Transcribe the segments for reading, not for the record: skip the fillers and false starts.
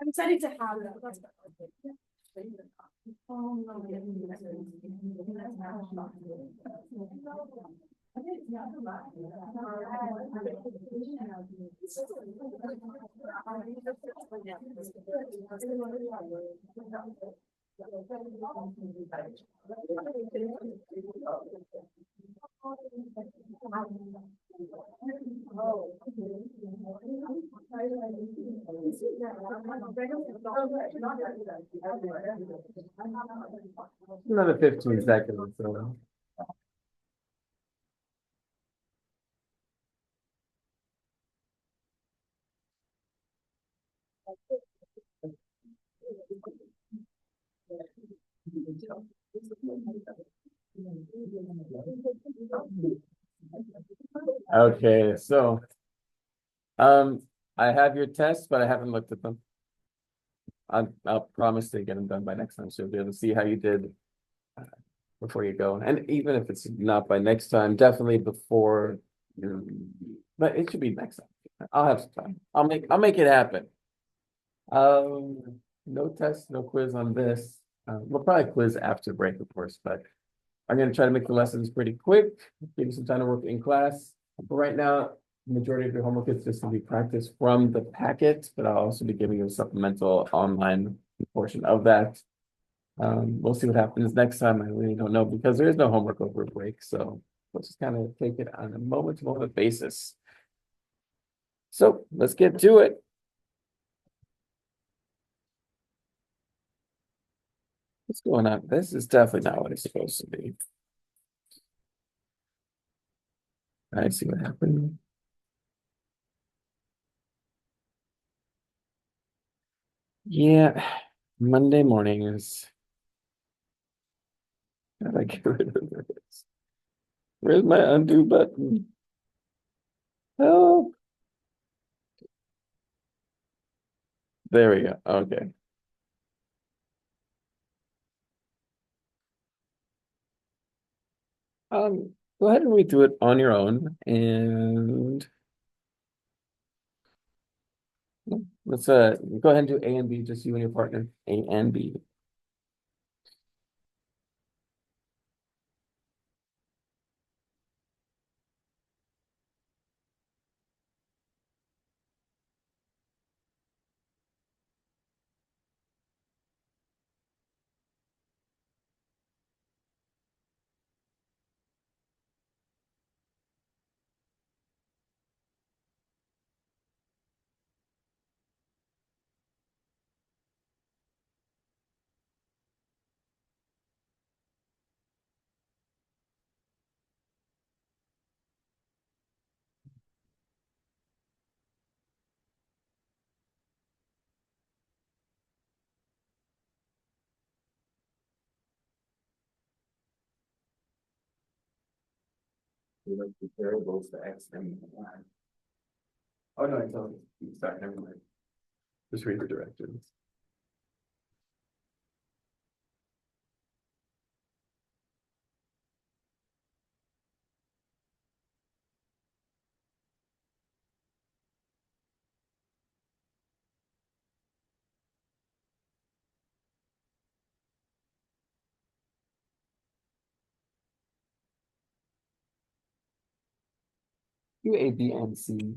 I'm excited to have that. Another 15 seconds. So. Okay, so um, I have your tests, but I haven't looked at them. I'll promise to get them done by next time, so you'll be able to see how you did before you go. And even if it's not by next time, definitely before your, but it should be next time. I'll have some time. I'll make it happen. No test, no quiz on this. We'll probably quiz after break, of course, but I'm gonna try to make the lessons pretty quick, give you some time to work in class. But right now, the majority of your homework is just gonna be practice from the packet, but I'll also be giving you a supplemental online portion of that. We'll see what happens next time. I really don't know because there is no homework over break, so let's just kind of take it on a moment-to-moment basis. So let's get to it. What's going on? This is definitely not what it's supposed to be. I see what happened. Yeah, Monday morning is. How do I get rid of this? Where's my undo button? Help. There we go. Okay. Go ahead and read through it on your own and let's go ahead and do A and B, just you and your partner. A and B. We like the variables, the X and Y. Oh no, I told you. Sorry, never mind. Just read the directions. Do A, B, and C.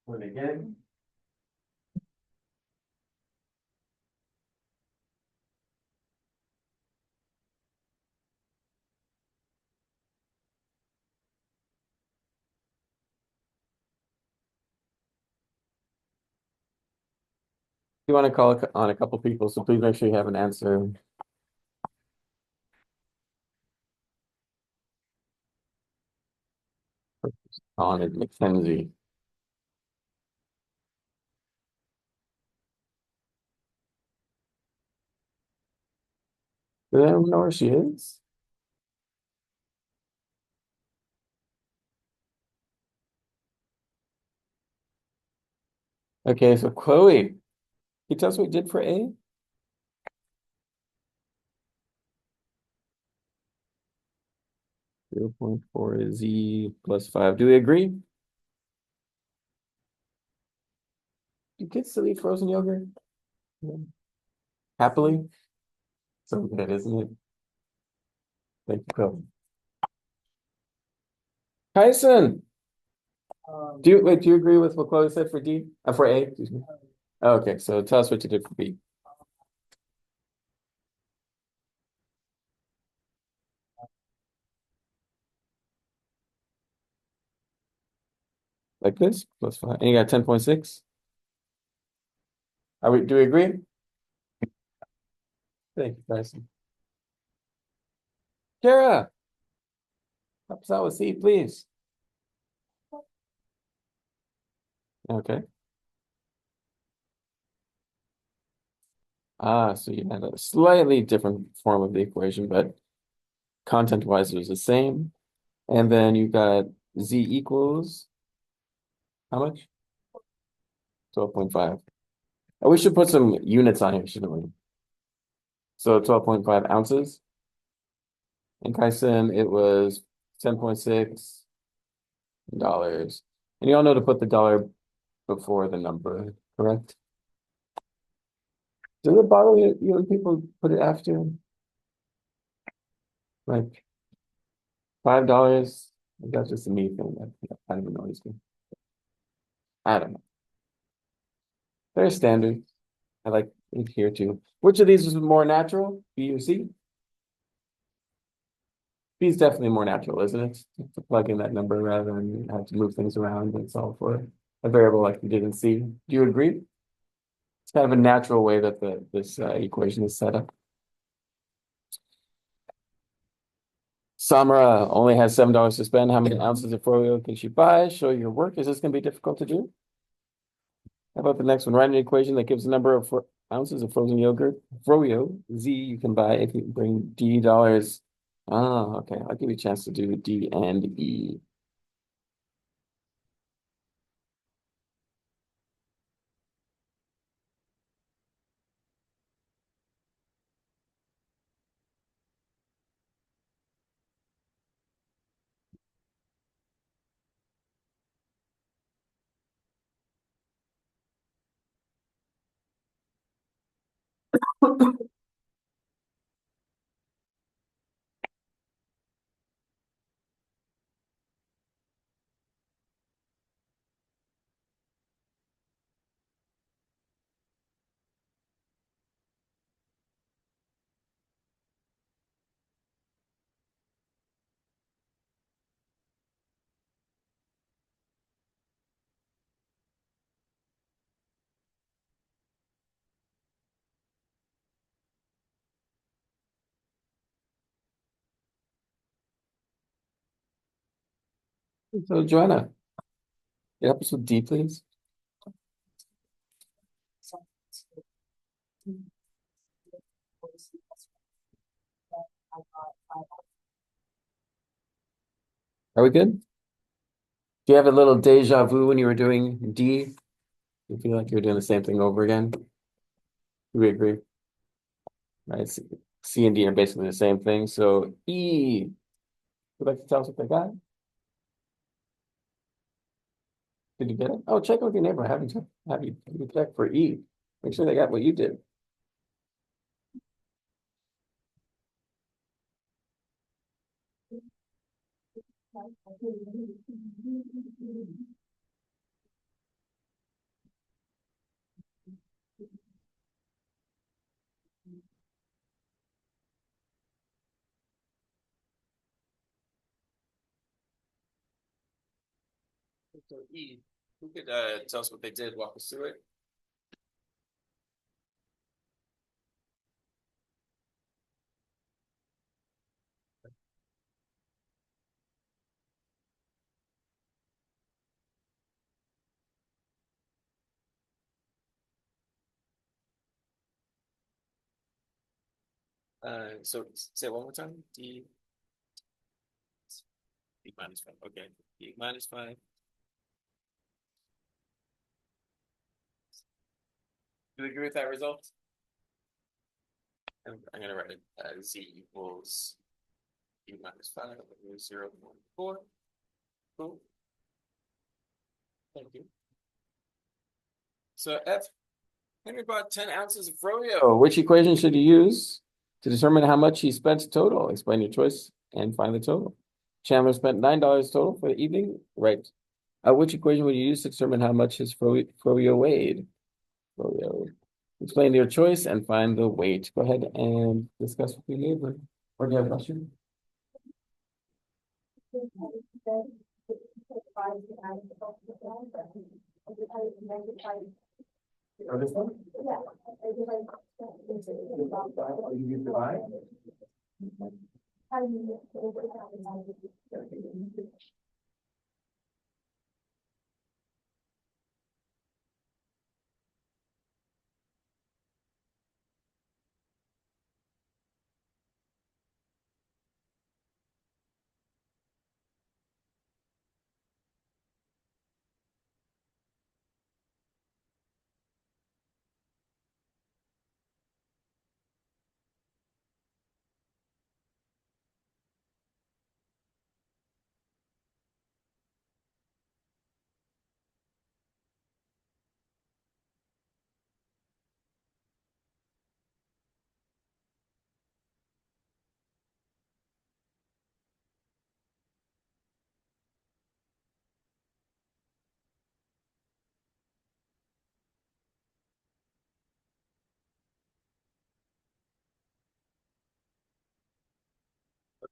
When again. You want to call on a couple people, so please make sure you have an answer. On it, Mackenzie. Does anyone know where she is? Okay, so Chloe, can you tell us what you did for A? 0.4 Z plus 5. Do we agree? Do kids still eat frozen yogurt? Yeah. Happily? So good, isn't it? Thank you, Chloe. Tyson, do you agree with what Chloe said for D? For A, excuse me. Okay, so tell us what you did for B. Like this, plus 5. And you got 10.6? Do we agree? Thank you, Tyson. Kara, help us out with C, please. Okay. So you had a slightly different form of the equation, but content-wise it was the same. And then you got Z equals how much? 12.5. And we should put some units on here, shouldn't we? So 12.5 ounces. In Kyson, it was $10.6. And you all know to put the dollar before the number, correct? Does it bother you when people put it after? Like $5? That's just a me thing that kind of annoys me. I don't know. They're standard. I like it here too. Which of these is more natural? B or C? B is definitely more natural, isn't it? To plug in that number rather than have to move things around and solve for a variable like we did in C. Do you agree? It's kind of a natural way that this equation is set up. Samara only has $7 to spend. How many ounces of froyo can she buy? Show your work. Is this going to be difficult to do? How about the next one? Write an equation that gives the number of ounces of frozen yogurt, froyo, Z, you can buy if you bring D dollars. Ah, okay. I'll give you a chance to do D and E. So Joanna, you help us with D, please. Are we good? Do you have a little deja vu when you were doing D? You feel like you're doing the same thing over again? Do we agree? Right. C and D are basically the same thing. So E, would you like to tell us what they got? Did you get it? Oh, check with your neighbor. Have you check for E. Make sure they got what you did. So E, who could tell us what they did, walk us through it? So say it one more time. D minus 5. Okay. D minus 5. Do you agree with that result? I'm gonna write it Z equals D minus 5 over 0.4. Cool. Thank you. So F, Henry bought 10 ounces of froyo. Which equation should you use to determine how much he spent total? Explain your choice and find the total. Chandler spent $9 total for the evening. Right. Which equation would you use to determine how much his froyo weighed? Froyo. Explain your choice and find the weight. Go ahead and discuss with your neighbor. Or do you have a question? Or this one? You use divide?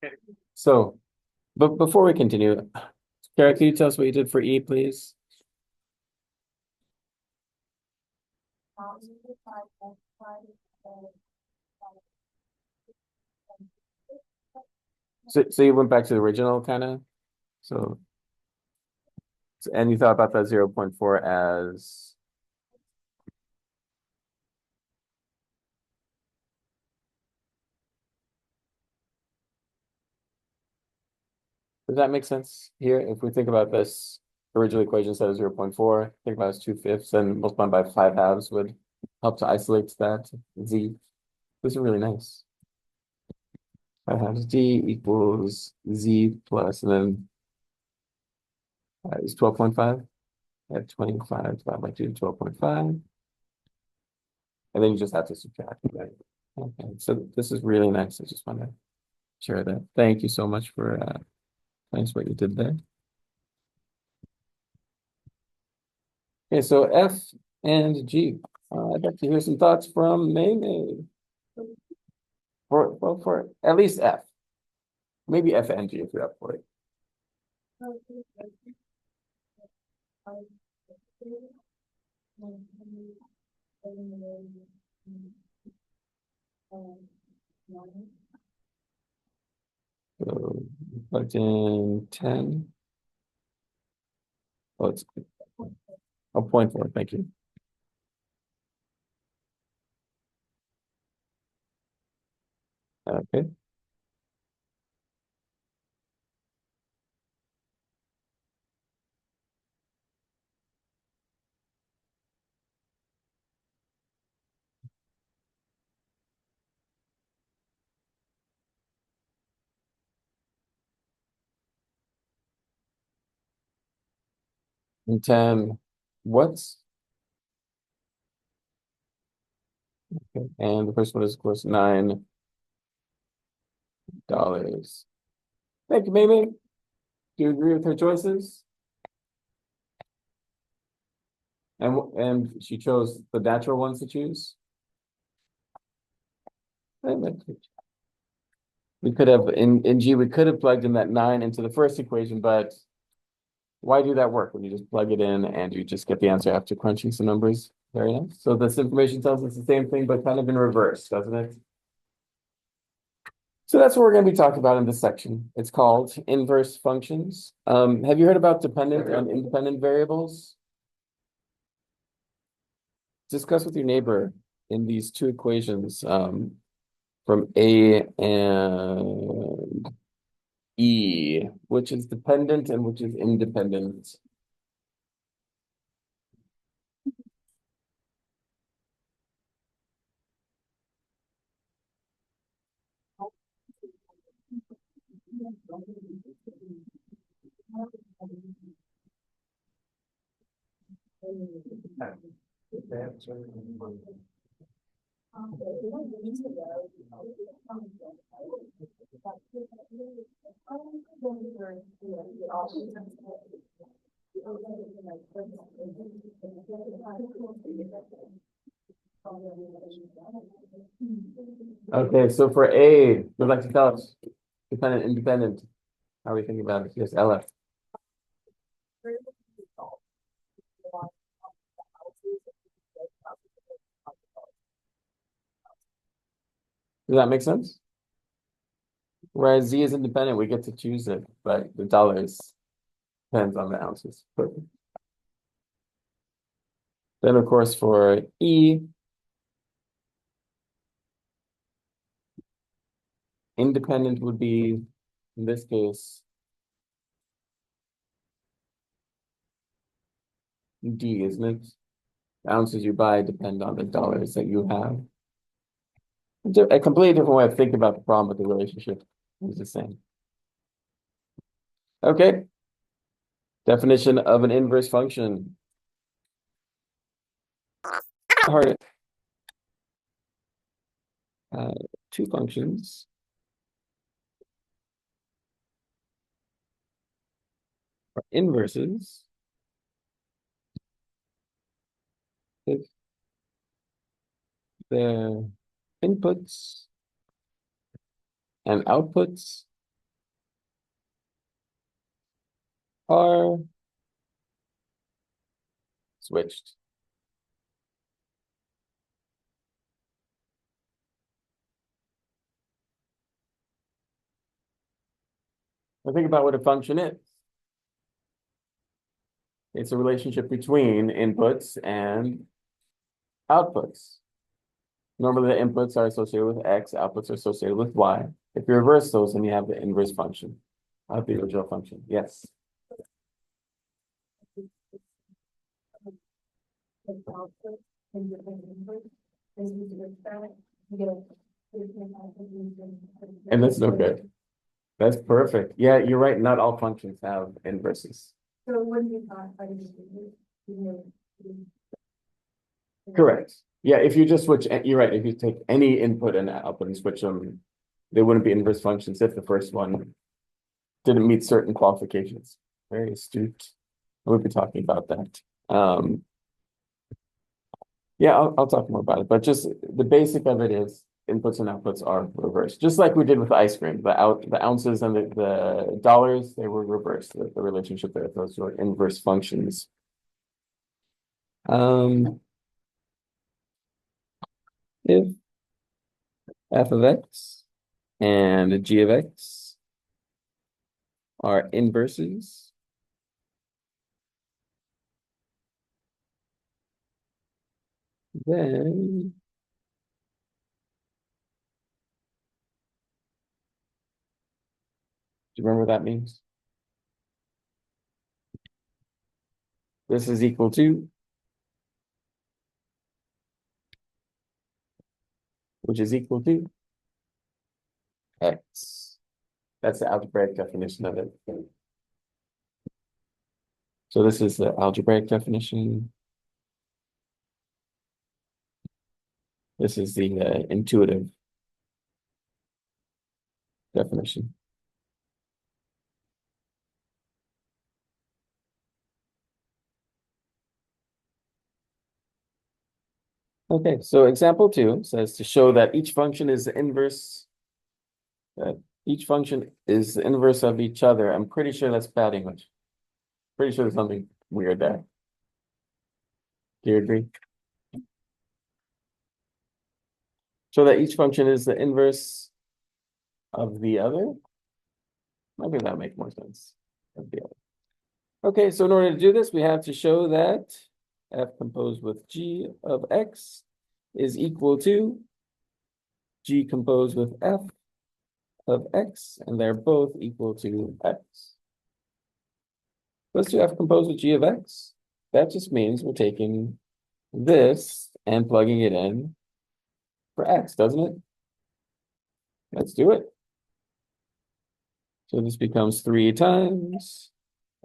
Okay. So, but before we continue, Kara, can you tell us what you did for E, please? So you went back to the original kind of, so, and you thought about that 0.4 as, does that make sense here? If we think about this original equation set of 0.4, think about it as 2/5, and multiply by 5/2 would help to isolate that Z. This is really nice. 5/2 D equals Z plus, and then is 12.5. At 25 divided by 2, 12.5. And then you just have to subtract, right? Okay, so this is really nice. I just want to share that. Thank you so much for thanks what you did there. Okay, so F and G. I'd like to hear some thoughts from May. For at least F. Maybe F and G if you're up for it. So plugged in 10. Oh, it's 0.4. Thank you. Okay. And 10. What's okay. And the first one is of course $9. Thank you, Mimi. Do you agree with her choices? And she chose the natural ones to choose? We could have, in G, we could have plugged in that 9 into the first equation, but why do that work when you just plug it in and you just get the answer after crunching some numbers? Very nice. So this information tells us the same thing, but kind of in reverse, doesn't it? So that's what we're going to be talking about in this section. It's called inverse functions. Have you heard about dependent and independent variables? Discuss with your neighbor in these two equations from A and E, which is dependent and which is independent. Okay, so for A, would like to tell us dependent, independent. How are we thinking about it? Yes, Ella. Does that make sense? Whereas Z is independent, we get to choose it, but the dollars depends on the ounces. Perfect. Then, of course, for E, independent would be, in this case, D, isn't it? The ounces you buy depend on the dollars that you have. A completely different way of thinking about the problem, but the relationship is the same. Okay. Definition of an inverse function. Hard. Two functions. Are inverses if their inputs and outputs are switched. Now think about what a function is. It's a relationship between inputs and outputs. Normally, the inputs are associated with X, outputs are associated with Y. If you reverse those, then you have the inverse function of the original function. Yes. And that's no good. That's perfect. Yeah, you're right. Not all functions have inverses. So it wouldn't be thought by Correct. Yeah, if you just switch, you're right. If you take any input and output and switch them, they wouldn't be inverse functions if the first one didn't meet certain qualifications. Very astute. We'll be talking about that. Yeah, I'll talk more about it, but just the basic of it is inputs and outputs are reversed, just like we did with ice cream. The ounces and the dollars, they were reversed. The relationship there, those were inverse functions. If f of x and g of x are inverses, then do you remember what that means? This is equal to, which is equal to x. That's the algebraic definition of it. So this is the algebraic definition. This is the intuitive definition. Okay, so example 2 says to show that each function is the inverse. Each function is the inverse of each other. I'm pretty sure that's bad English. Pretty sure there's something weird there. Do you agree? So that each function is the inverse of the other. Maybe that makes more sense. Of the other. Okay, so in order to do this, we have to show that f composed with g of x is equal to g composed with f of x, and they're both equal to x. Let's do f composed with g of x. That just means we're taking this and plugging it in for x, doesn't it? Let's do it. So this becomes 3 times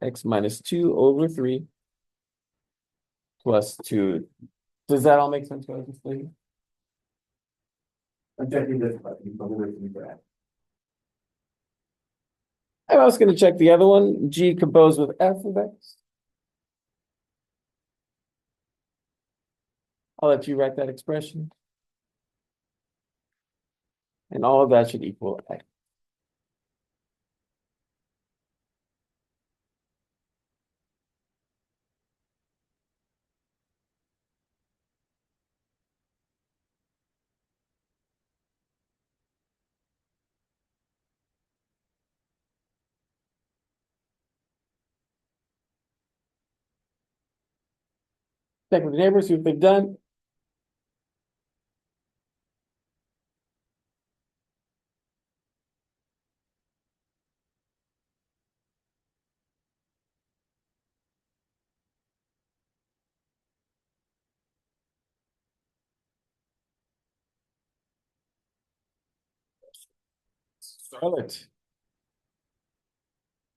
x minus 2 over 3 plus 2. Does that all make sense, guys? I'm checking this button, but we're waiting for that. I'm also going to check the other one, g composed with f of x. I'll let you write that expression. And all of that should equal x. Check with the neighbors, see what they've done. Charlotte,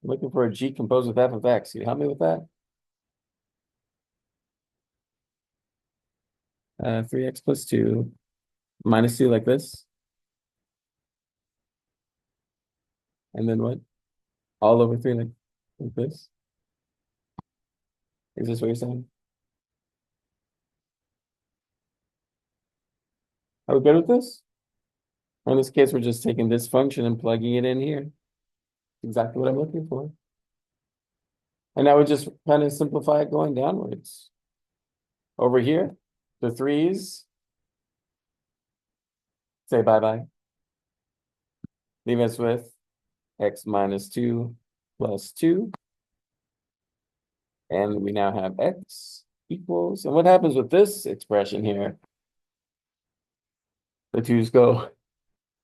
I'm looking for a g composed with f of x. Can you help me with that? 3x plus 2 minus 2 like this. And then what? All over 3 like this. Is this what you're saying? Are we good with this? In this case, we're just taking this function and plugging it in here. Exactly what I'm looking for. And I would just kind of simplify it going downwards. Over here, the 3's. Say bye-bye. Leave us with x minus 2 plus 2. And we now have x equals, and what happens with this expression here? The 2's go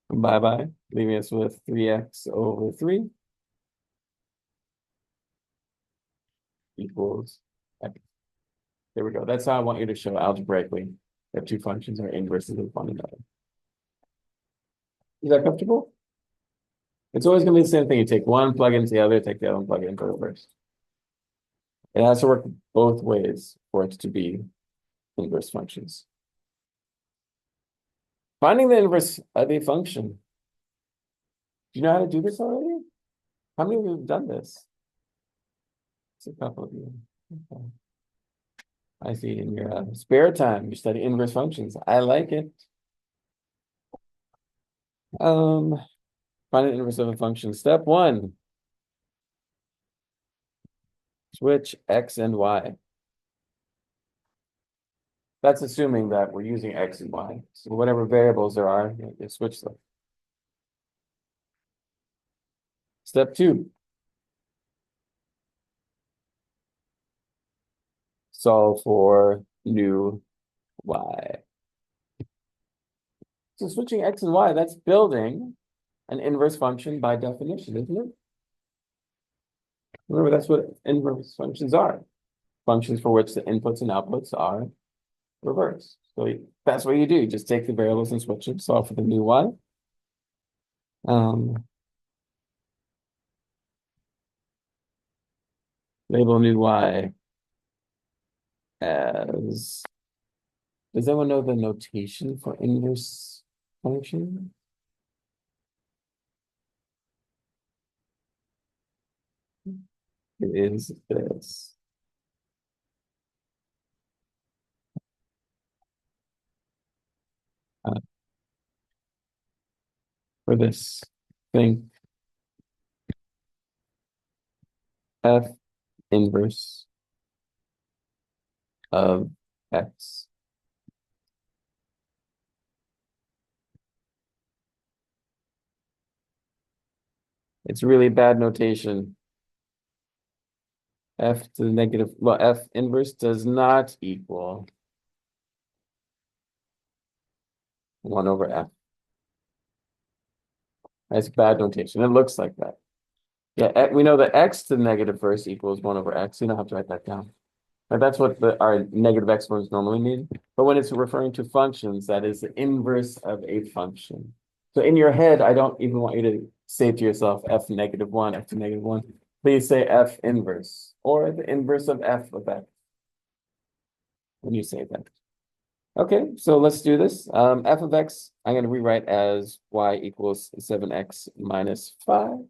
bye-bye, leaving us with 3x over 3 equals x. There we go. That's how I want you to show algebraically that two functions are inverses of one another. Is that comfortable? It's always going to be the same thing. You take one, plug into the other, take the other one, plug it into the first. It has to work both ways for it to be inverse functions. Finding the inverse of a function. Do you know how to do this already? How many of you have done this? It's a couple of you. Okay. I see in your spare time you study inverse functions. I like it. Find the inverse of a function. Step 1. Switch x and y. That's assuming that we're using x and y. So whatever variables there are, you switch them. Step 2. Solve for new y. So switching x and y, that's building an inverse function by definition, isn't it? Remember, that's what inverse functions are. Functions for which the inputs and outputs are reversed. So that's what you do. You just take the variables and switch them, solve for the new y. Label new y as, does anyone know the notation for inverse function? It is this. for this thing. F inverse of x. It's really bad notation. F to the negative, well, F inverse does not equal 1 over F. That's bad notation. It looks like that. Yeah, we know that x to the negative first equals 1 over x. You don't have to write that down. But that's what our negative exponents normally mean. But when it's referring to functions, that is the inverse of a function. So in your head, I don't even want you to say to yourself f negative 1, f to negative 1. Please say f inverse or the inverse of f of x when you say that. Okay, so let's do this. F of x, I'm going to rewrite as y equals 7x minus 5.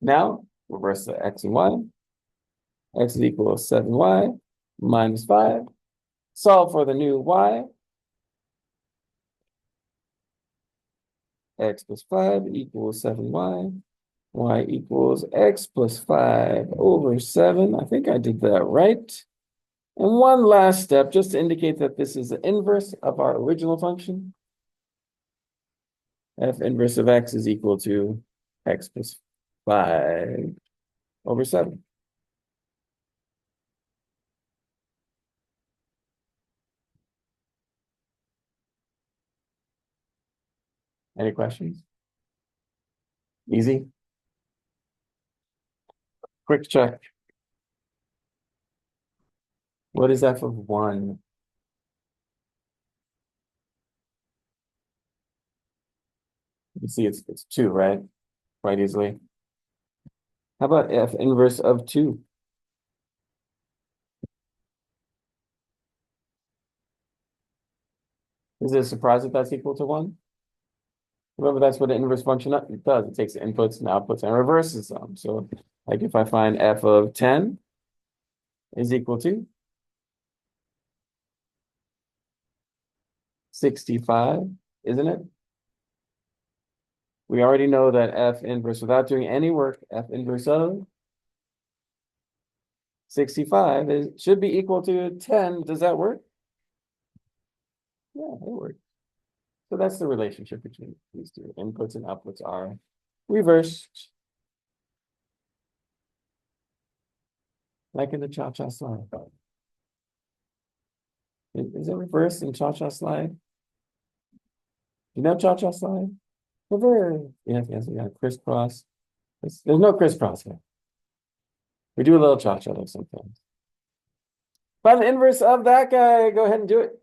Now, reverse the x and y. X is equal to 7y minus 5. Solve for the new y. X plus 5 equals 7y. Y equals x plus 5 over 7. I think I did that right. And one last step, just to indicate that this is the inverse of our original function. F inverse of x is equal to x plus 5 over 7. Any questions? Easy? Quick check. What is f of 1? You see it's 2, right? Quite easily. How about f inverse of 2? Is it a surprise that that's equal to 1? Remember, that's what an inverse function does. It takes the inputs and outputs and reverses them. So, like if I find f of 10 is equal to 65, isn't it? We already know that f inverse, without doing any work, f inverse of 65 should be equal to 10. Does that work? Yeah, it works. So that's the relationship between these two. Inputs and outputs are reversed. Like in the cha-cha slide. Is it reversed in cha-cha slide? You know cha-cha slide? Reverse. Yes, we got crisscross. There's no crisscross here. We do a little cha-cha though sometimes. Find the inverse of that guy. Go ahead and do it.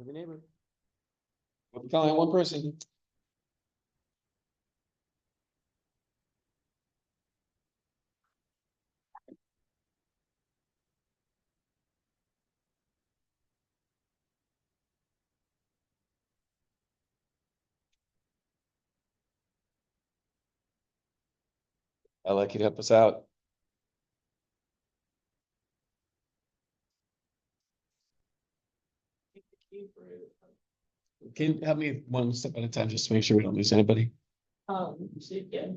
The neighbor. We're calling one person. I'd like you to help us out. Can you help me one step at a time just to make sure we don't lose anybody? So you get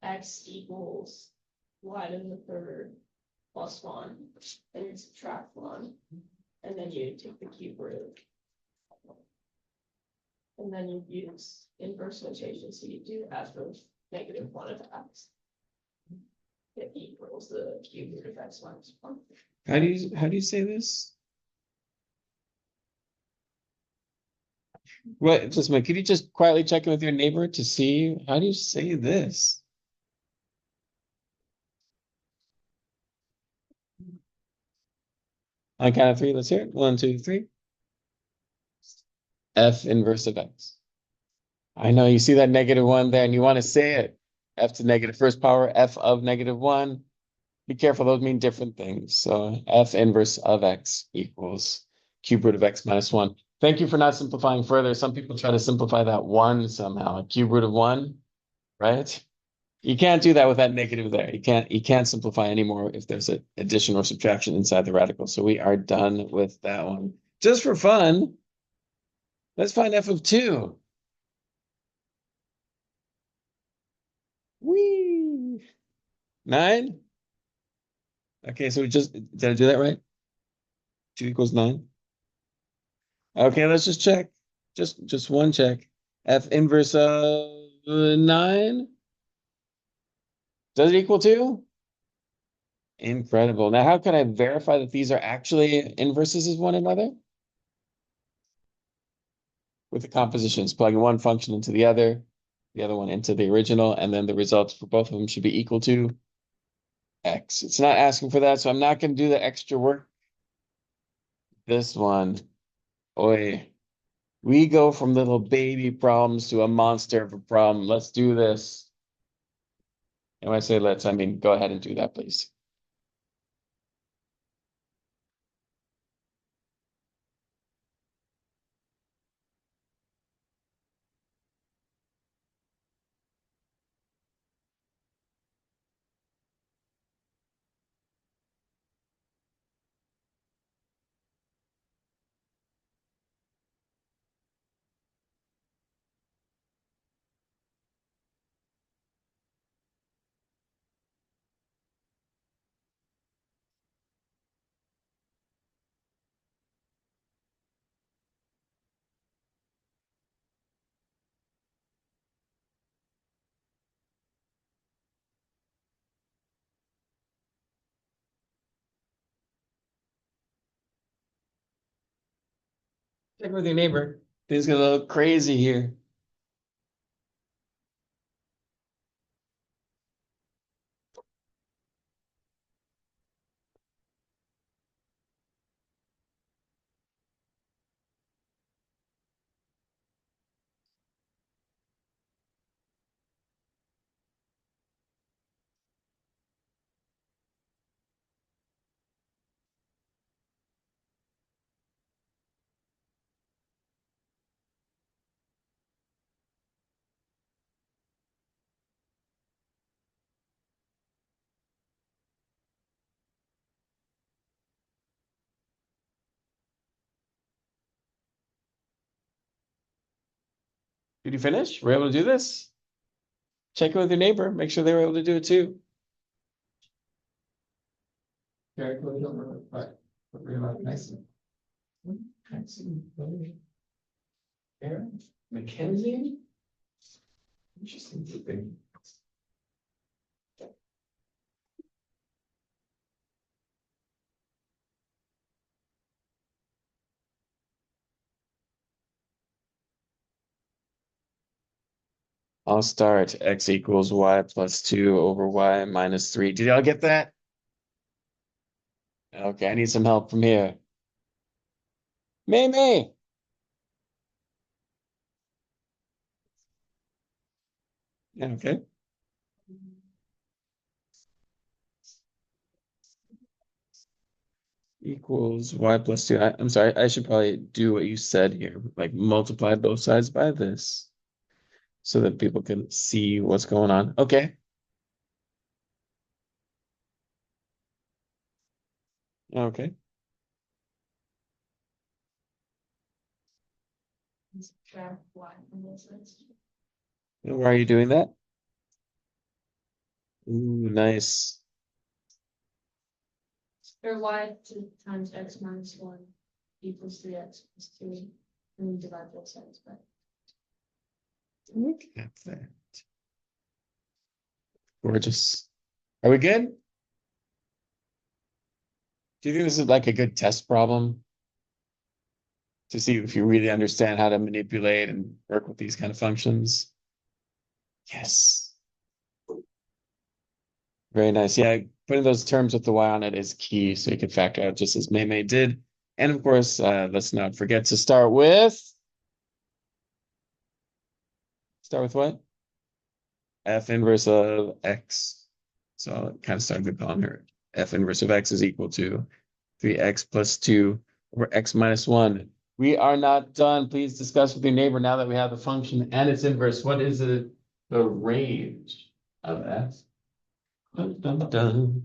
x equals y to the third plus 1, and you subtract 1, and then you take the cube root. And then you use inverse notation, so you do f of negative 1 of x. it equals the cube root of x minus one. How do you say this? What, just could you just quietly check in with your neighbor to see, how do you say this? On count of three, let's hear it. 1, 2, 3. F inverse of x. I know you see that -1 there and you want to say it. F to negative first power, F of -1. Be careful, those mean different things. So F inverse of x equals cube root of x minus 1. Thank you for not simplifying further. Some people try to simplify that 1 somehow. Cube root of 1, right? You can't do that with that negative there. You can't simplify anymore if there's an addition or subtraction inside the radical. So we are done with that one. Just for fun, let's find f of 2. Whee! 9? Okay, so did I do that right? 2 equals 9. Okay, let's just check. Just one check. F inverse of 9. Does it equal 2? Incredible. Now, how can I verify that these are actually inverses of one another? With the compositions, plugging one function into the other one into the original, and then the results for both of them should be equal to x. It's not asking for that, so I'm not going to do the extra work. This one, oi. We go from little baby problems to a monster of a problem. Let's do this. And when I say let's, I mean go ahead and do that, please. Check with your neighbor. Things get a little crazy here. Did you finish? We're able to do this? Check it with your neighbor. Make sure they were able to do it too. Mackenzie? Interesting. I'll start x equals y plus 2 over y minus 3. Did y'all get that? Okay, I need some help from here. May. Okay. Equals y plus 2. I'm sorry, I should probably do what you said here, like multiply both sides by this so that people can see what's going on. Okay. Okay. Subtract y from this. And why are you doing that? Ooh, nice. Or y times x minus 1 equals 3x plus 2. And we divide both sides by. Look at that. Gorgeous. Are we good? Do you think this is like a good test problem? To see if you really understand how to manipulate and work with these kind of functions? Yes. Very nice. Yeah, putting those terms with the y on it is key, so you can factor out just as May did. And of course, let's not forget to start with what? F inverse of x. So it kind of started with on here. F inverse of x is equal to 3x plus 2 over x minus 1. We are not done. Please discuss with your neighbor now that we have the function and its inverse. What is the range of f? Dun, dun, dun.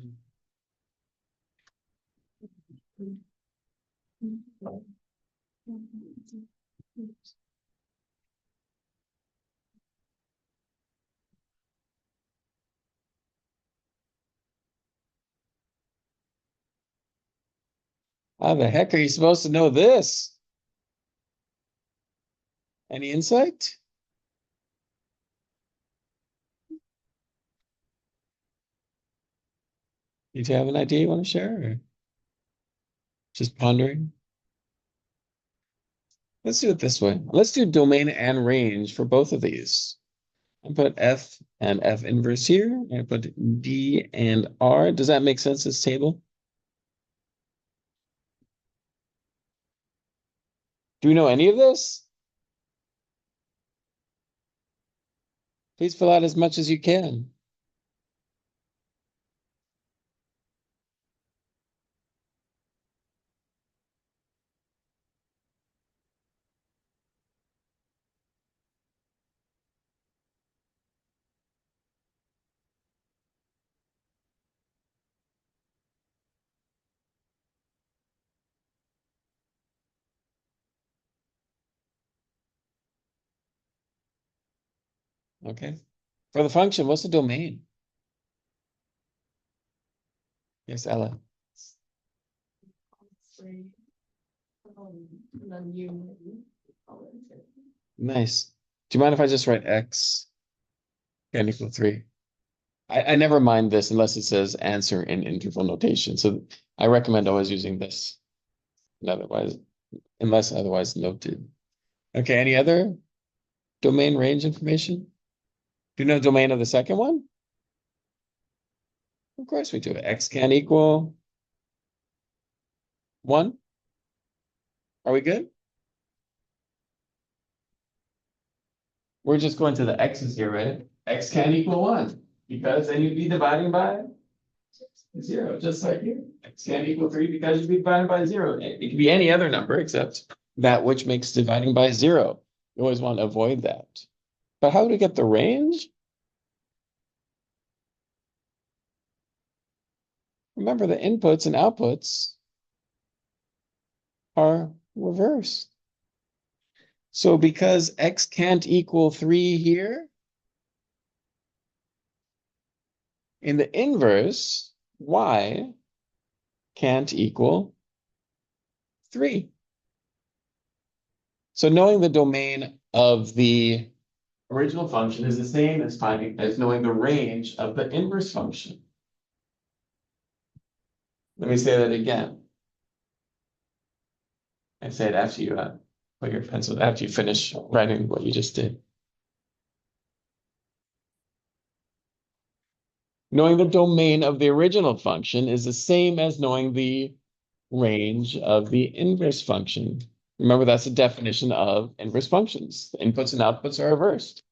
How the heck are you supposed to know this? Any insight? Do you have an idea you want to share? Or just pondering? Let's do it this way. Let's do domain and range for both of these. I put F and F inverse here. I put D and R. Does that make sense, this table? Do we know any of this? Please fill out as much as you can. Okay. For the function, what's the domain? Yes, Ella. And then you. Nice. Do you mind if I just write X n equal 3? I never mind this unless it says answer in interval notation. So I recommend always using this. And otherwise, unless otherwise noted. Okay, any other domain range information? Do you know the domain of the second one? Of course we do. X can equal 1. Are we good? We're just going to the x's here, right? X can equal 1 because then you'd be dividing by 0, just like here. X can equal 3 because you'd be dividing by 0. It could be any other number except that which makes dividing by 0. You always want to avoid that. But how do we get the range? Remember, the inputs and outputs are reversed. So because x can't equal 3 here, in the inverse, y can't equal 3. So knowing the domain of the original function is the same as knowing the range of the inverse function. Let me say that again. And say it after you put your pencil, after you finish writing what you just did. Knowing the domain of the original function is the same as knowing the range of the inverse function. Remember, that's the definition of inverse functions. The inputs and outputs are reversed.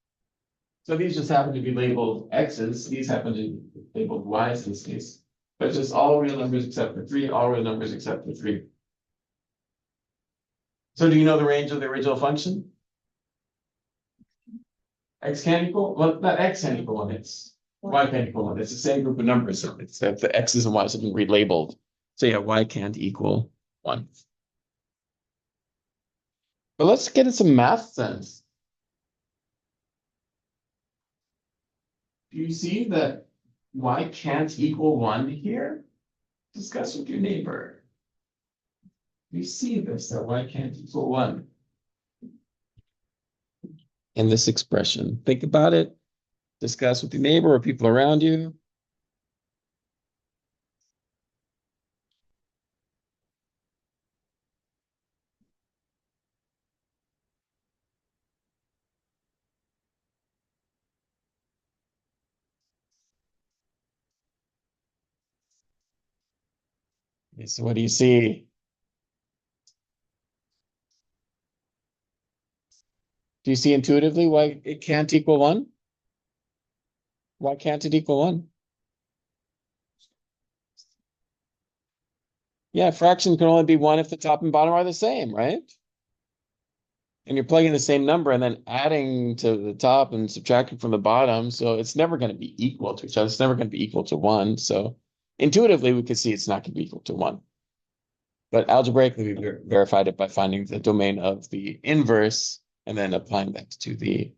So these just happen to be labeled x's. These happen to be labeled y's in this case. But it's just all real numbers except for 3, all real numbers except for 3. So do you know the range of the original function? X can equal, well, not x can equal 1, it's y can't equal 1. It's the same group of numbers, except the x's and y's have been relabeled. So yeah, y can't equal 1. But let's get in some math sense. Do you see that y can't equal 1 here? Discuss with your neighbor. You see this, that y can't equal 1 in this expression. Think about it. Discuss with your neighbor or people around you. Okay, so what do you see? Do you see intuitively why it can't equal 1? Why can't it equal 1? Yeah, fraction can only be 1 if the top and bottom are the same, right? And you're plugging the same number and then adding to the top and subtracting from the bottom. So it's never going to be equal to each other. It's never going to be equal to 1. So intuitively, we could see it's not going to be equal to 1. But algebraically, we verified it by finding the domain of the inverse and then applying that to the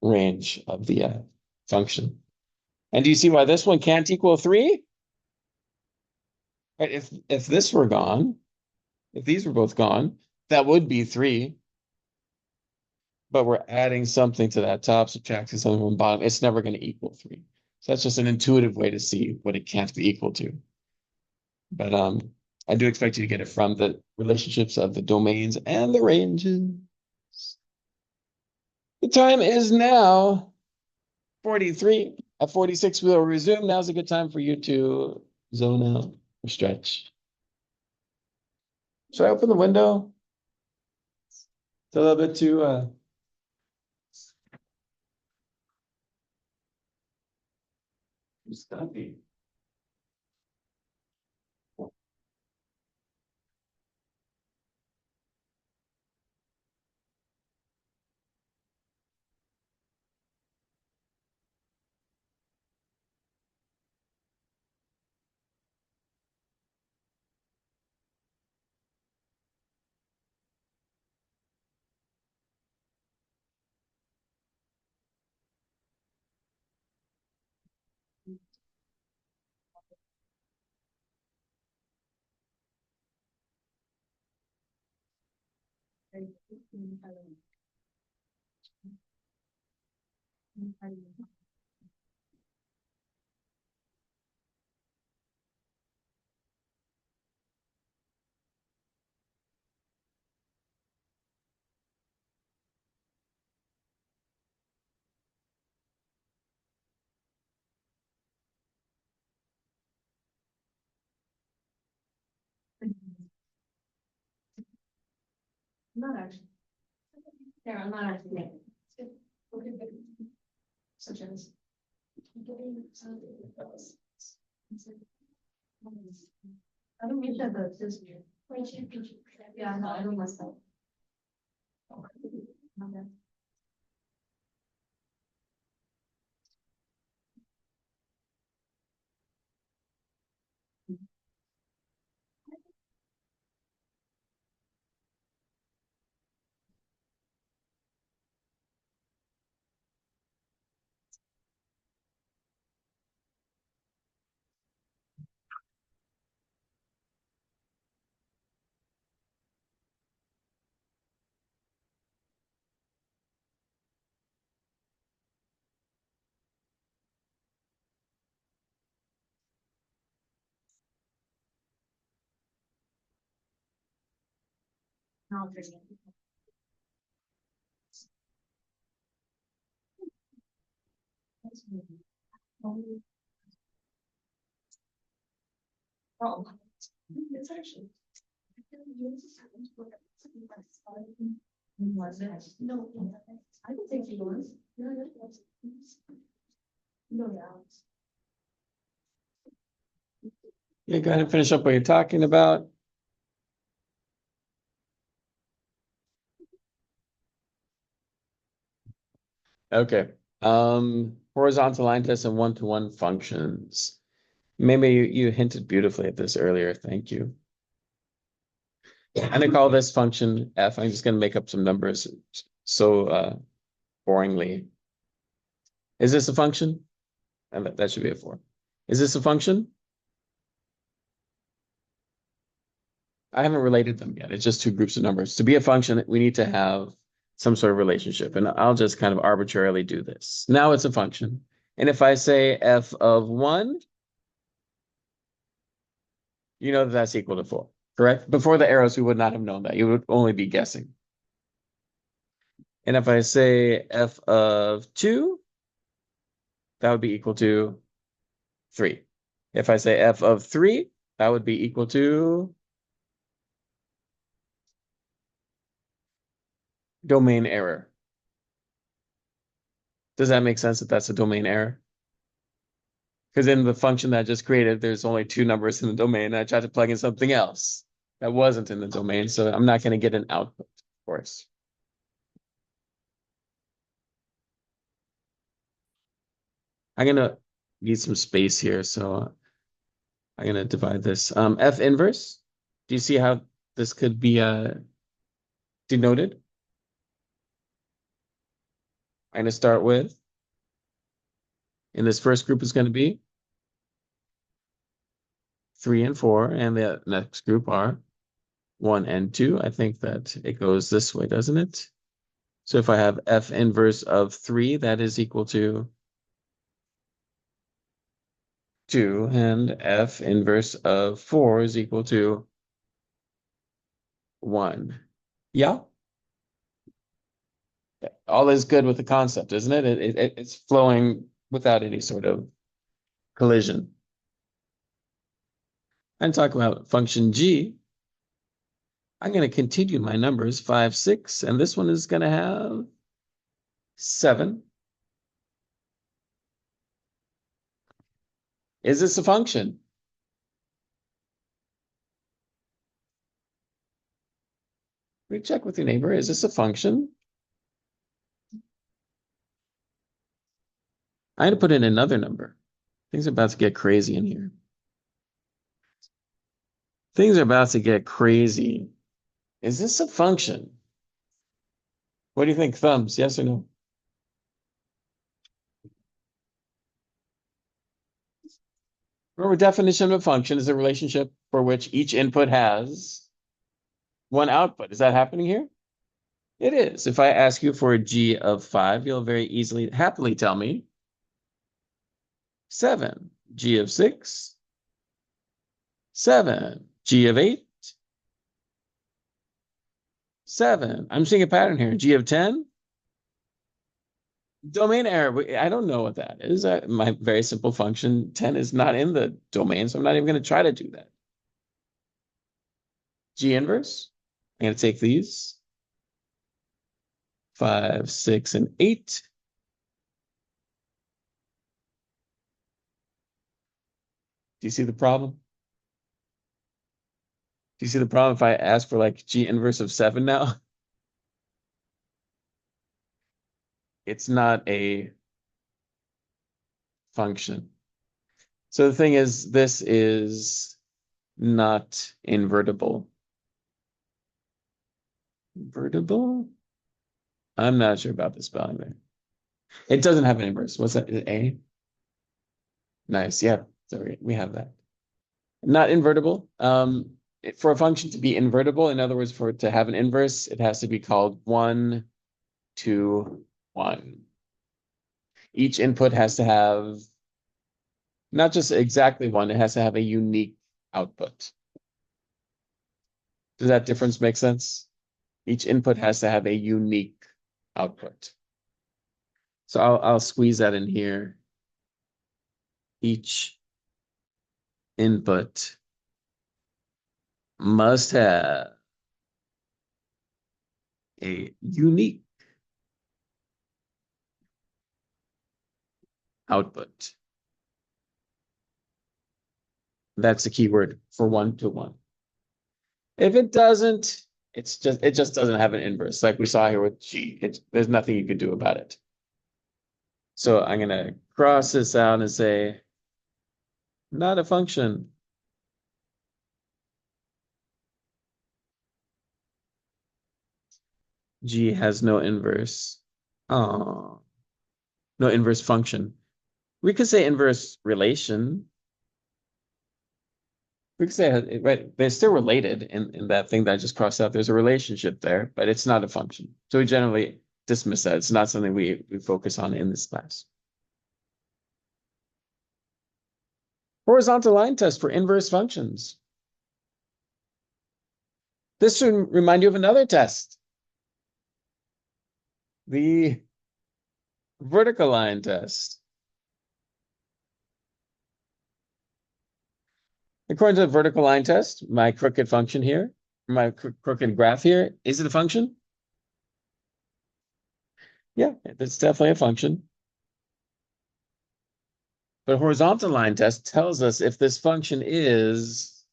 range of the function. And do you see why this one can't equal 3? Right, if this were gone, if these were both gone, that would be 3. But we're adding something to that top, subtracting something from the bottom. It's never going to equal 3. So that's just an intuitive way to see what it can't be equal to. But I do expect you to get it from the relationships of the domains and the ranges. The time is now 43. At 46, we'll resume. Now's a good time for you to zone out or stretch. Should I open the window? It's a little bit too stuffy. Not actually. There, I'm not actually. Such as. I don't mean that that's just weird. Yeah, no, I know myself. Okay. No, there's. Oh, it's actually. Was it? No, I don't think he was. No, yeah. Yeah, go ahead and finish up what you're talking about. Okay. Horizontal line tests and one-to-one functions. Maybe you hinted beautifully at this earlier. Thank you. I'm gonna call this function f. I'm just gonna make up some numbers so boringly. Is this a function? And that should be a 4. Is this a function? I haven't related them yet. It's just two groups of numbers. To be a function, we need to have some sort of relationship. And I'll just kind of arbitrarily do this. Now it's a function. And if I say f of 1, you know that that's equal to 4, correct? Before the arrows, we would not have known that. You would only be guessing. And if I say f of 2, that would be equal to 3. If I say f of 3, That would be equal to domain error. Does that make sense that that's a domain error? Because in the function that I just created, there's only two numbers in the domain. I tried to plug in something else that wasn't in the domain, so I'm not going to get an output, of course. I'm going to need some space here, so I'm going to divide this. F inverse, do you see how this could be denoted? I'm going to start with, in this first group is going to be 3 and 4, and the next group are 1 and 2. I think that it goes this way, doesn't it? So if I have F inverse of 3, that is equal to 2, and F inverse of 4 is equal to 1. Yeah? All is good with the concept, isn't it? It's flowing without any sort of collision. And talk about function G. I'm going to continue my numbers 5, 6, and this one is going to have 7. Is this a function? Check with your neighbor. Is this a function? I had to put in another number. Things are about to get crazy in here. Things are about to get crazy. Is this a function? What do you think? Thumbs, yes or no? Remember, definition of a function is a relationship for which each input has one output. Is that happening here? It is. If I ask you for a G of 5, you'll very easily, happily tell me 7. G of 6, 7. G of 8, 7. I'm seeing a pattern here. G of 10, domain error. I don't know what that is. My very simple function 10 is not in the domain, so I'm not even going to try to do that. G inverse. I'm going to take these 5, 6, and 8. Do you see the problem? Do you see the problem if I ask for like G inverse of 7 now? It's not a function. So the thing is, this is not invertible. Invertible? I'm not sure about the spelling there. It doesn't have an inverse. What's that? Is it A? Nice. Yeah. Sorry, we have that. Not invertible. For a function to be invertible, in other words, for it to have an inverse, it has to be called 1, 2, 1. Each input has to have not just exactly 1, it has to have a unique output. Does that difference make sense? Each input has to have a unique output. So I'll squeeze that in here. Each input must have a unique output. That's the key word for 1 to 1. If it doesn't, it just doesn't have an inverse, like we saw here with G. There's nothing you can do about it. So I'm gonna cross this out and say, not a function. G has no inverse. Oh, no inverse function. We could say inverse relation. We could say, right, they're still related in that thing that I just crossed out. There's a relationship there, but it's not a function. So we generally dismiss that. It's not something we focus on in this class. Horizontal line test for inverse functions. This should remind you of another test. The vertical line test. According to the vertical line test, my crooked function here, my crooked graph here, is it a function? Yeah, it's definitely a function. But horizontal line test tells us if this function is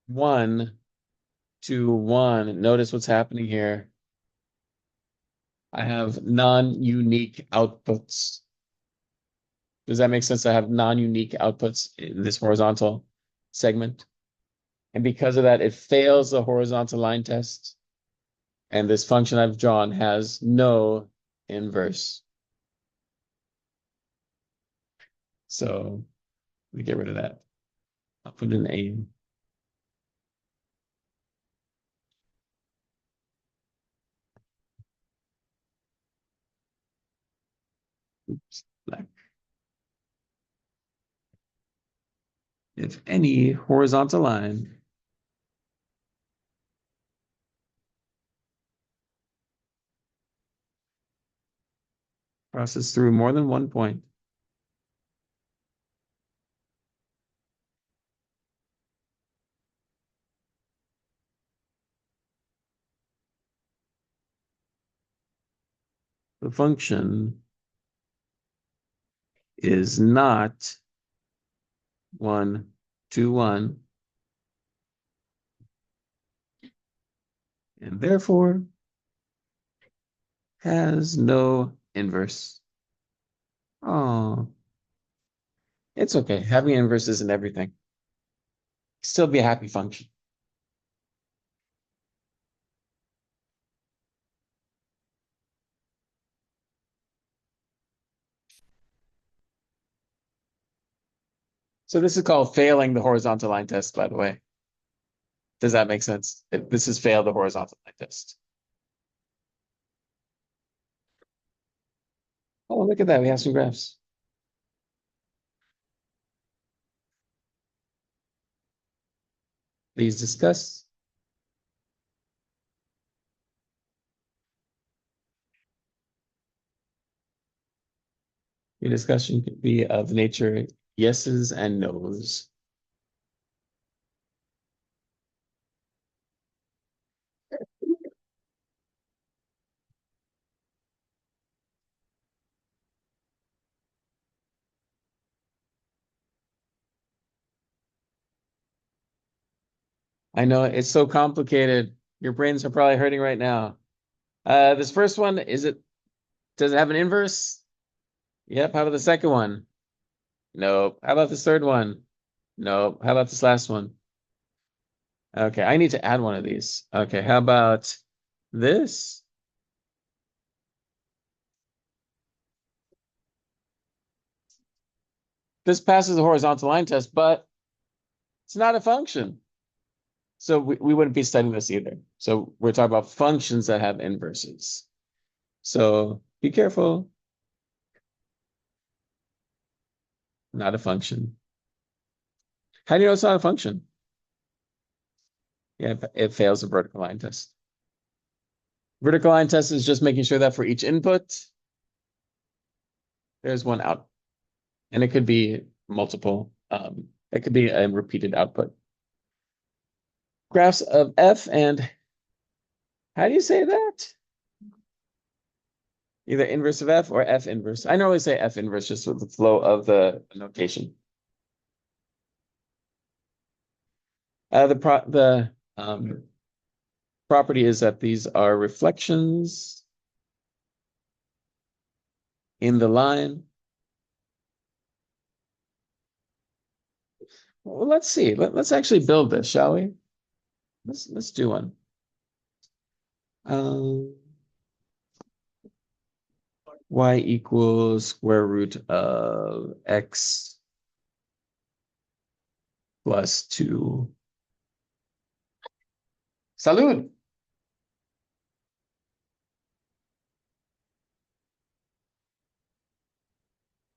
1 to 1. Notice what's happening here. I have non-unique outputs. Does that make sense? I have non-unique outputs in this horizontal segment. And because of that, it fails the horizontal line test. And this function I've drawn has no inverse. So we get rid of that. I'll put an A. Oops, black. If any horizontal line crosses through more than one point, the function is not 1 to 1, and therefore has no inverse. Oh, it's okay. Having inverse isn't everything. Still be a happy function. So this is called failing the horizontal line test, by the way. Does that make sense? This is fail the horizontal line test. Oh, look at that. We have some graphs. Please discuss. Your discussion could be of nature yeses and nos. I know it's so complicated. Your brains are probably hurting right now. This first one, does it have an inverse? Yep. How about the second one? Nope. How about this third one? Nope. How about this last one? Okay, I need to add one of these. Okay, how about this? This passes the horizontal line test, but it's not a function. So we wouldn't be studying this either. So we're talking about functions that have inverses. So be careful. Not a function. How do you know it's not a function? Yeah, it fails the vertical line test. Vertical line test is just making sure that for each input, there's one out. And it could be multiple. It could be a repeated output. Graphs of f and how do you say that? Either inverse of f or f inverse. I normally say f inverse just with the flow of the notation. The property is that these are reflections in the line. Well, let's see. Let's actually build this, shall we? Let's do one. Y equals square root of x plus 2. Salud.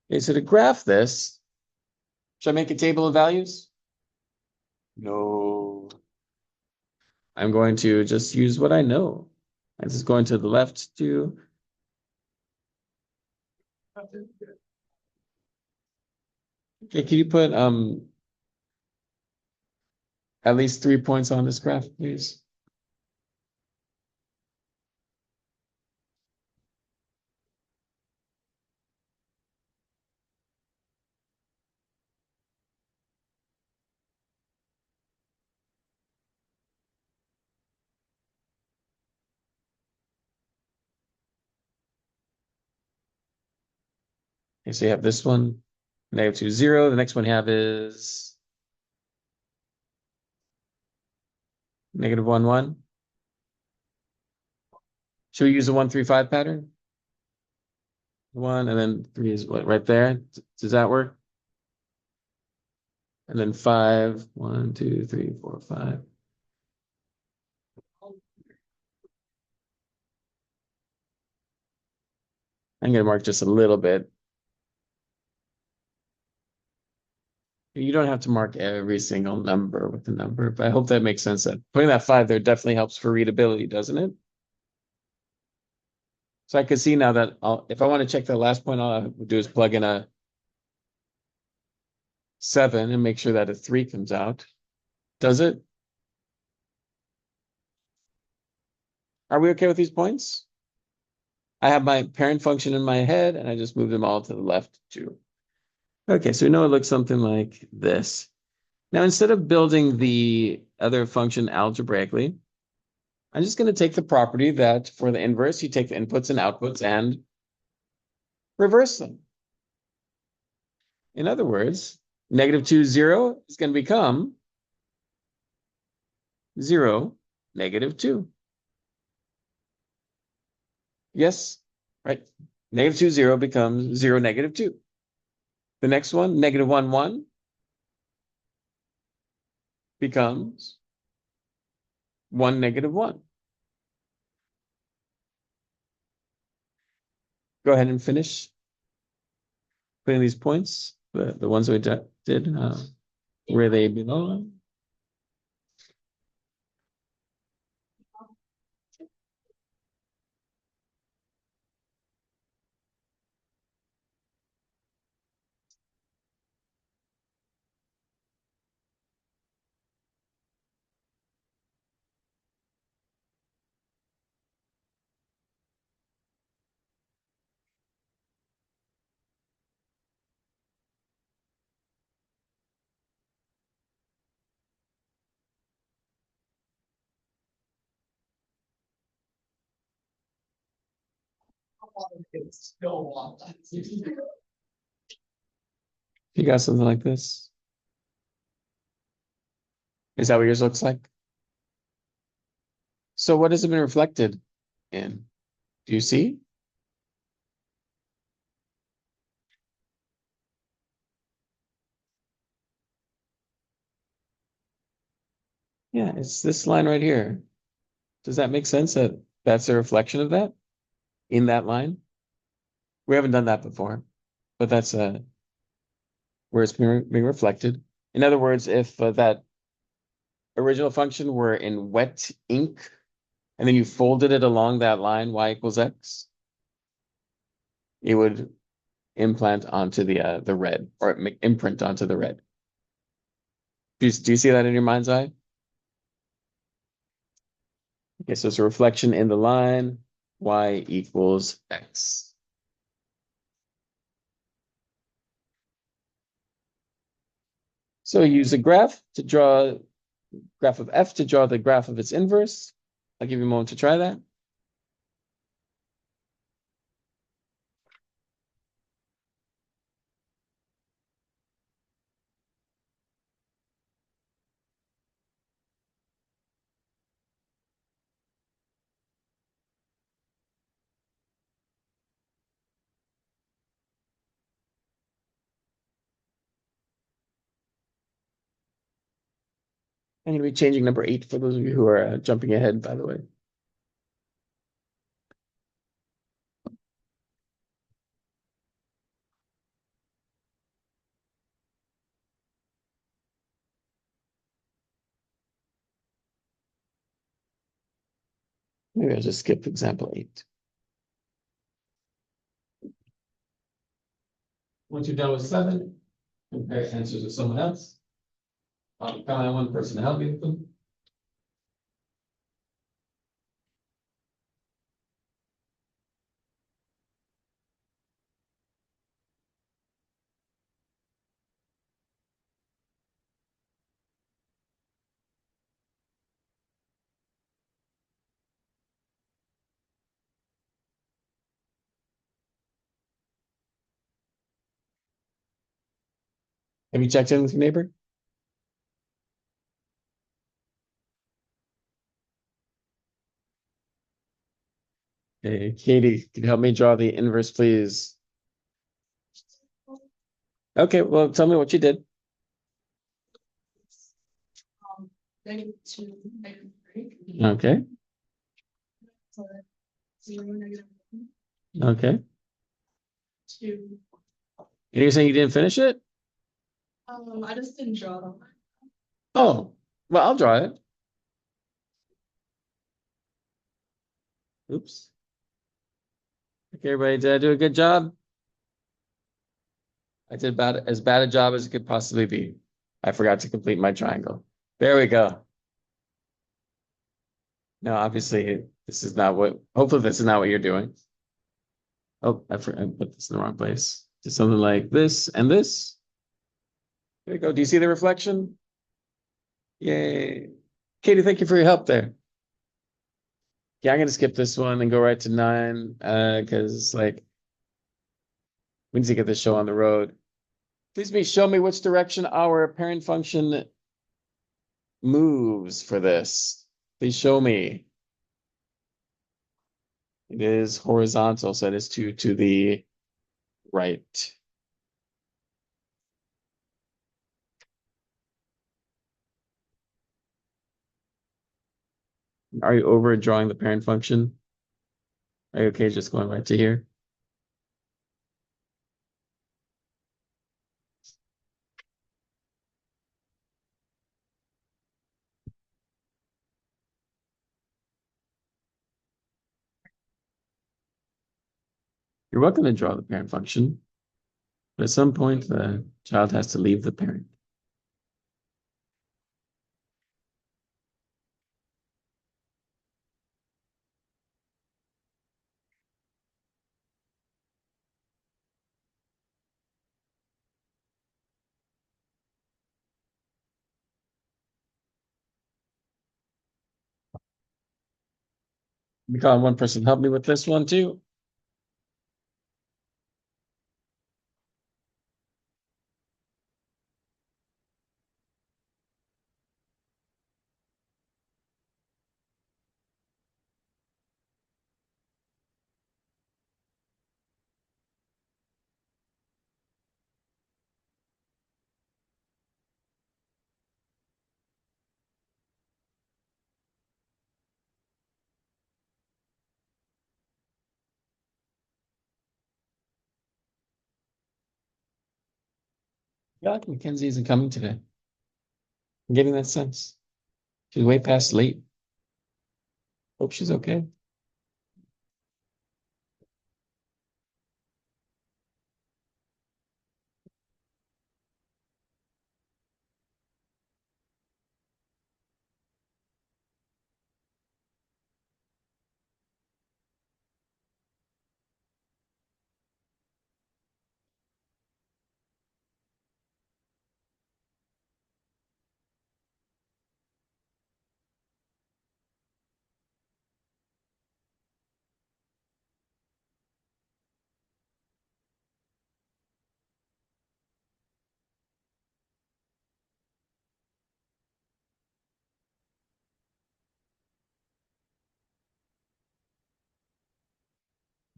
Okay, so to graph this, should I make a table of values? No. I'm going to just use what I know. I'm just going to the left to. Okay, can you put at least 3 points on this graph, please? Okay, so you have this one, -2, 0. The next one you have is -1, 1. Should we use the 1, 3, 5 pattern? 1 and then 3 is what, right there? Does that work? And then 5, 1, 2, 3, 4, 5. I'm gonna mark just a little bit. You don't have to mark every single number with the number, but I hope that makes sense. That putting that 5 there definitely helps for readability, doesn't it? So I can see now that if I want to check that last point, all I would do is plug in a 7 and make sure that a 3 comes out. Does it? Are we okay with these points? I have my parent function in my head and I just move them all to the left too. Okay, so we know it looks something like this. Now, instead of building the other function algebraically, I'm just going to take the property that for the inverse, you take the inputs and outputs and reverse them. In other words, -2, 0 is going to become 0, -2. Yes, right. -2, 0 becomes 0, -2. The next one, -1, 1 becomes 1, -1. Go ahead and finish putting these points, the ones we did, where they belong. You got something like this? Is that what yours looks like? So what has it been reflected in? Do you see? Yeah, it's this line right here. Does that make sense that that's a reflection of that in that line? We haven't done that before, but that's where it's being reflected. In other words, if that original function were in wet ink, and then you folded it along that line, y equals x, it would implant onto the red, or imprint onto the red. Do you see that in your mind's eye? Okay, so it's a reflection in the line, y equals x. So use a graph to draw graph of f to draw the graph of its inverse. I'll give you a moment to try that. I'm going to be changing number 8 for those of you who are jumping ahead, by the way. Maybe I'll just skip example 8. Once you're done with 7, compare answers with someone else. I'll count on one person to help me with them. Have you checked in with your neighbor? Hey, Katie, can you help me draw the inverse, please? Okay, well, tell me what you did. -2, -3. Okay, So 0, okay. -2. And you're saying you didn't finish it? I just didn't draw them. Oh, well, I'll draw it. Oops. Okay, everybody, did I do a good job? I did about as bad a job as it could possibly be. I forgot to complete my triangle. There we go. Now, obviously, this is not what, hopefully this is not what you're doing. Oh, I put this in the wrong place. Just something like this and this. There you go. Do you see the reflection? Yay. Katie, thank you for your help there. Yeah, I'm gonna skip this one and go right to 9, because like we need to get this show on the road. Please show me which direction our parent function moves for this. Please show me. It is horizontal, so it is to the right. Are you overdrawing the parent function? Are you okay just going right to here? You're welcome to draw the parent function, but at some point the child has to leave the parent. We call one person help me with this one too. Yeah, Mackenzie isn't coming today. I'm getting that sense. She's way past late. Hope she's okay.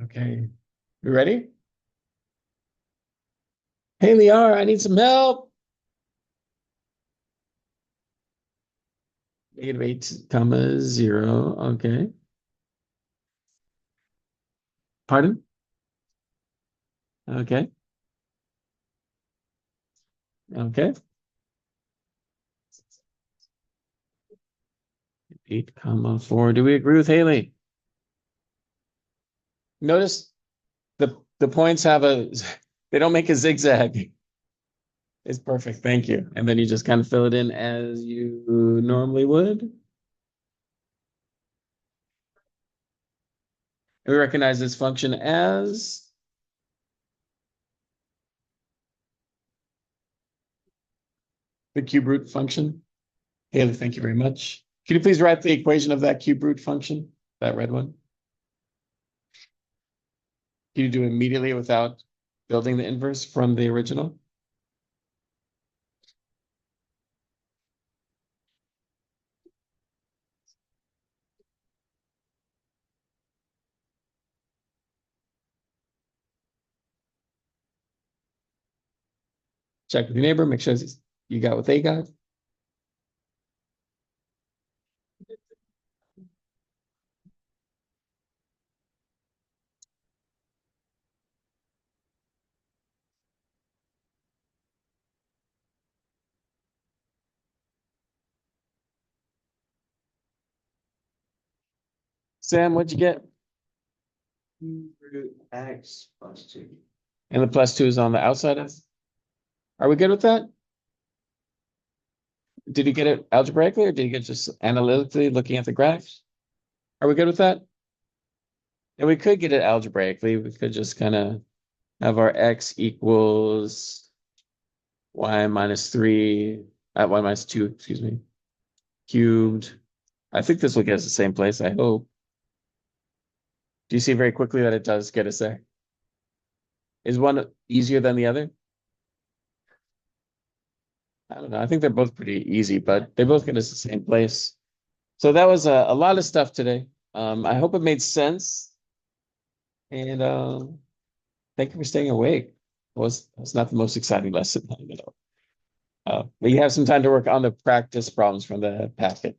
Okay. You ready? Hey, Liara, I need some help. -8, 0. Okay. Pardon? Okay. Okay. 8, 4. Do we agree with Haley? Notice the points have a they don't make a zigzag. It's perfect, thank you. And then you just kind of fill it in as you normally would. And we recognize this function as the cube root function. Haley, thank you very much. Could you please write the equation of that cube root function, that red one? Can you do it immediately without building the inverse from the original? Check with your neighbor, make sure you got what they got. Sam, what'd you get? Root X plus 2. And the +2 is on the outside. Are we good with that? Did you get it algebraically or did you get just analytically looking at the graphs? Are we good with that? And we could get it algebraically. We could just kind of have our x equals y minus 3, y minus 2, excuse me, cubed. I think this will get us the same place, I hope. Do you see very quickly that it does get us there? Is one easier than the other? I don't know. I think they're both pretty easy, but they both get us the same place. So that was a lot of stuff today. I hope it made sense. And thank you for staying awake. It's not the most exciting lesson, you know. But you have some time to work on the practice problems from the packet.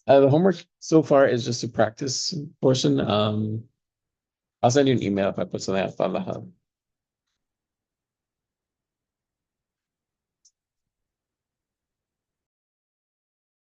The homework so far is just a practice portion. I'll send you an email if I put something up on the hub.